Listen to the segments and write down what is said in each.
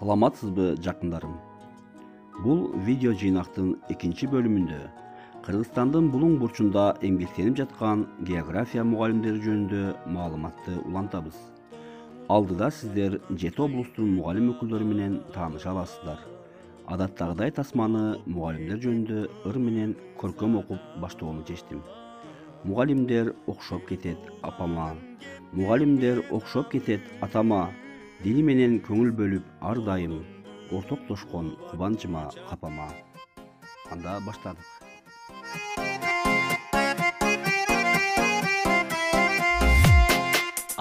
Саламатсызбы жакындарым? Бул видео жыйнактын экинчи бөлүмүндө Кыргызстандын булуң бурчунда эмгектенип жаткан география мугалимдери жөнүндө маалыматты улантабыз. Алдыда сиздер 7 облустун мугалим өкүлдөрү менен тааныша аласыздар. Адаттагыдай тасманы мугалимдер жөнүндө ыр менен көркөм окуп баштоону чечтим. Мугалимдер окшоп кетет апама, мугалимдер окшоп кетет атама, дили менен көңүл бөлүп ар дайым, ортоктошкон кубанычыма капама. Анда баштадык.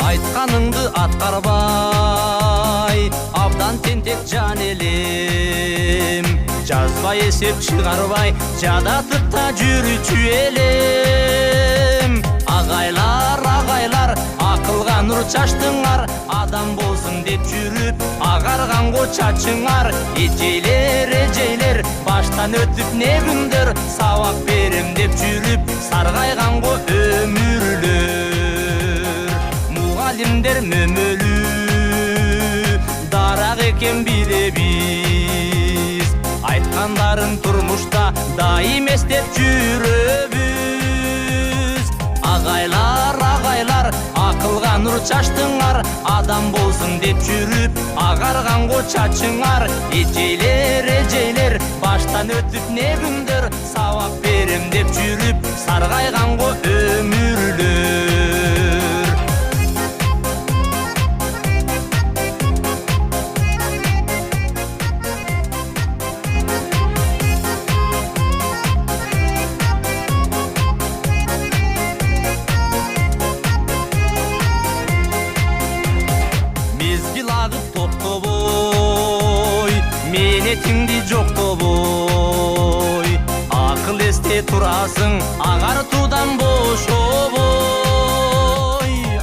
Айтканыңды аткарбай, абдан тентек жан элем. Жазбай эсеп чыгарбай, жадатып та жүрүчү элем. Агайлар, акылга нур чачтыңар, адам болсун деп жүрүп, агарганго чачыңар. Эжейлер, баштан өтүп не күндөр, сабак берем деп жүрүп, саргайганго өмүрлөр. Мугалимдер мөмөлүү, дарак экен биребиз. Айткандарын турмушта дайым эстеп жүрөбүз. Агайлар, акылга нур чачтыңар, адам болсун деп жүрүп, агарганго чачыңар. Эжейлер, баштан өтүп не күндөр, сабак берем деп жүрүп, саргайганго өмүрлөр. Менетиңди жоктобой, акыл эсте турасың, агартуудан бошобой.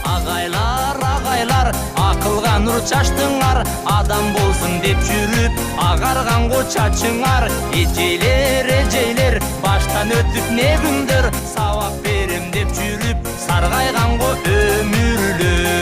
Агайлар, акылга нур чачтыңар, адам болсун деп жүрүп, агарганго чачыңар. Эжейлер, баштан өтүп не күндөр, сабак берем деп жүрүп, саргайганго өмүрлөр.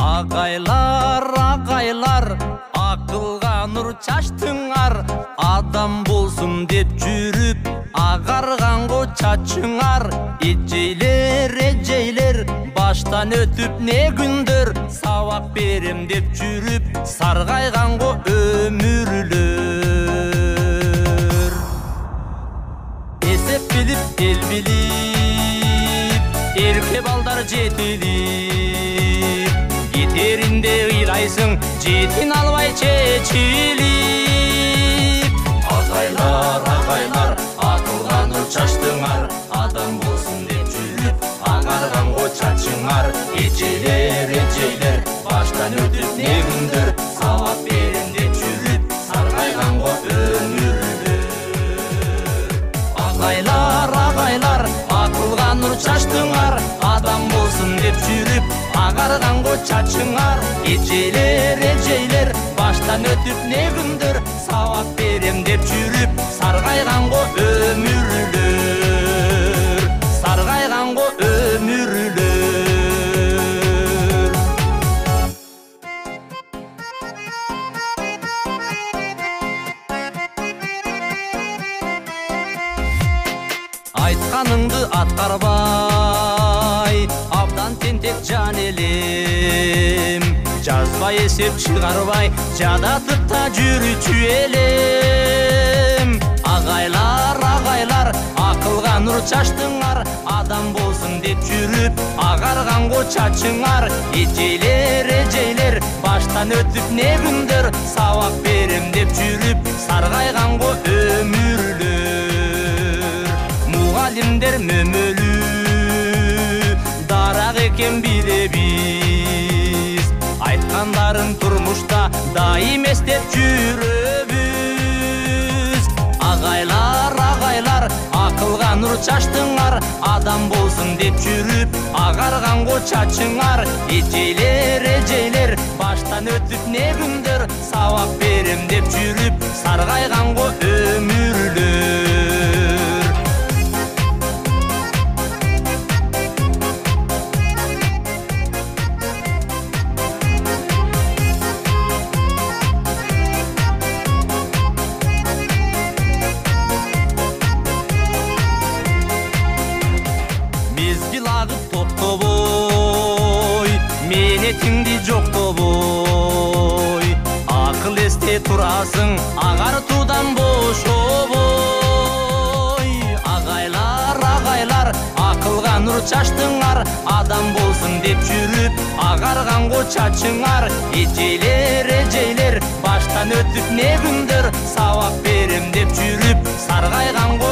Агайлар, акылга нур чачтыңар, адам болсун деп жүрүп, агарганго чачыңар. Эжейлер, баштан өтүп не күндөр, сабак берем деп жүрүп, саргайганго өмүрлөр. Эсеп билип, эл билип, эрке балдар жетилип, кетеринде ыйлайсың, жетин албай чечилип. Агайлар, акылга нур чачтыңар, адам болсун деп жүрүп, агарганго чачыңар. Эжейлер, баштан өтүп не күндөр, сабак берем деп жүрүп, саргайганго өмүрлөр. Агайлар, акылга нур чачтыңар, адам болсун деп жүрүп, агарганго чачыңар. Эжейлер, баштан өтүп не күндөр, сабак берем деп жүрүп, саргайганго өмүрлөр. Саргайганго өмүрлөр. Айтканыңды аткарбай, абдан тентек жан элем. Жазбай эсеп чыгарбай, жадатып та жүрүчү элем. Агайлар, акылга нур чачтыңар, адам болсун деп жүрүп, агарганго чачыңар. Эжейлер, баштан өтүп не күндөр, сабак берем деп жүрүп, саргайганго өмүрлөр. Мугалимдер мөмөлүү, дарак экен биребиз. Айткандарын турмушта дайым эстеп жүрөбүз. Агайлар, акылга нур чачтыңар, адам болсун деп жүрүп, агарганго чачыңар. Эжейлер, баштан өтүп не күндөр, сабак берем деп жүрүп, саргайганго өмүрлөр. жоктобой. Акыл эсте турасың агартуудан бошобой. Агайлар акылга нур чачтыңар, адам болсун деп жүрүп агарганго чачыңар. Эжейлер баштан өтүп не күндөр, сабак берем деп жүрүп саргайганго